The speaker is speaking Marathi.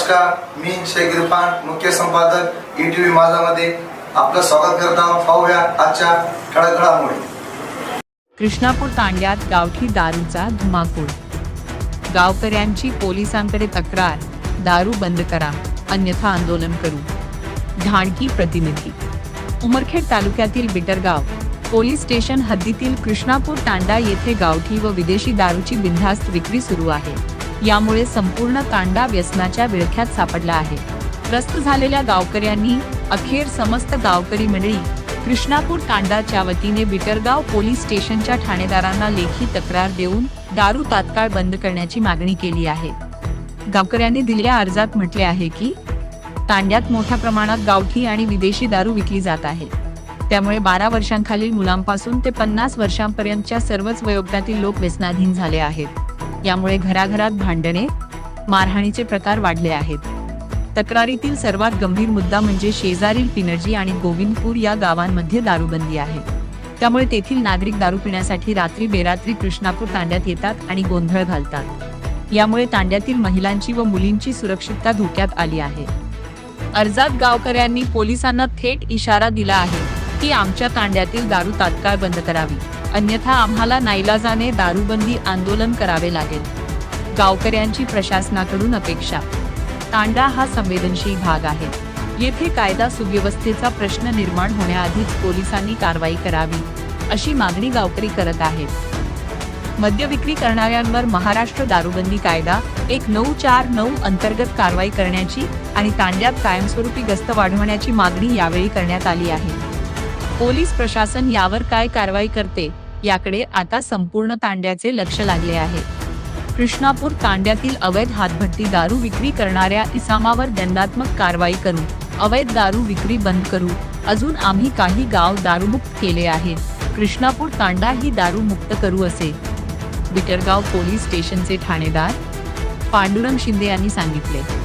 नमस्कार, मी शेख इरफान, मुख्य संपादक ETV माझामध्ये आपलं स्वागत करत आहोत. पाहूया आजच्या ठळक घडामोडी. कृष्णापूर तांड्यात गावठी दारूचा धुमाकूळ. गावकऱ्यांची पोलिसांकडे तक्रार, दारू बंद करा अन्यथा आंदोलन करू. ढाणकी प्रतिनिधी. उमरखेड तालुक्यातील बिटरगाव पोलीस स्टेशन हद्दीतील कृष्णापूर तांडा येथे गावठी व विदेशी दारूची बिनधास्त विक्री सुरू आहे. यामुळे संपूर्ण तांडा व्यसनाच्या विळख्यात सापडला आहे. त्रस्त झालेल्या गावकऱ्यांनी अखेर समस्त गावकरी मंडळी कृष्णापूर तांडाच्या वतीने बिटरगाव पोलीस स्टेशनच्या ठाणेदारांना लेखी तक्रार देऊन दारू तात्काळ बंद करण्याची मागणी केली आहे. गावकऱ्यांनी दिलेल्या अर्जात म्हटले आहे की तांड्यात मोठ्या प्रमाणात गावठी आणि विदेशी दारू विकली जात आहे. त्यामुळे 12 वर्षांखालील मुलांपासून ते 50 वर्षांपर्यंतच्या सर्वच वयोगटातील लोक व्यसनाधीन झाले आहेत. यामुळे घराघरात भांडणे, मारहाणीचे प्रकार वाढले आहेत. तक्रारीतील सर्वात गंभीर मुद्दा म्हणजे शेजारील पिनर्जी आणि गोविंदपूर या गावांमध्ये दारूबंदी आहे. त्यामुळे तेथील नागरिक दारू पिण्यासाठी रात्री बेरात्री कृष्णापूर तांड्यात येतात आणि गोंधळ घालतात. यामुळे तांड्यातील महिलांची व मुलींची सुरक्षितता धोक्यात आली आहे. अर्जात गावकऱ्यांनी पोलिसांना थेट इशारा दिला आहे की आमच्या तांड्यातील दारू तात्काळ बंद करावी, अन्यथा आम्हाला नाईलाजाने दारूबंदी आंदोलन करावे लागेल. गावकऱ्यांची प्रशासनाकडून अपेक्षा. तांडा हा संवेदनशील भाग आहे. येथे कायदा सुव्यवस्थेचा प्रश्न निर्माण होण्याआधीच पोलिसांनी कारवाई करावी, अशी मागणी गावकरी करत आहेत. मद्य विक्री करणाऱ्यांवर महाराष्ट्र दारूबंदी कायदा 1949 अंतर्गत कारवाई करण्याची आणि तांड्यात कायमस्वरूपी गस्त वाढवण्याची मागणी यावेळी करण्यात आली आहे. पोलीस प्रशासन यावर काय कारवाई करते याकडे आता संपूर्ण तांड्याचे लक्ष लागले आहे. कृष्णापूर तांड्यातील अवैध हातभट्टी दारू विक्री करणाऱ्या इसामावर दंडात्मक कारवाई करू, अवैध दारू विक्री बंद करू. अजून आम्ही काही गाव दारूमुक्त केले आहेत. कृष्णापूर तांडा ही दारूमुक्त करू, असे बिटरगाव पोलीस स्टेशनचे ठाणेदार पांडुरंग शिंदे यांनी सांगितले.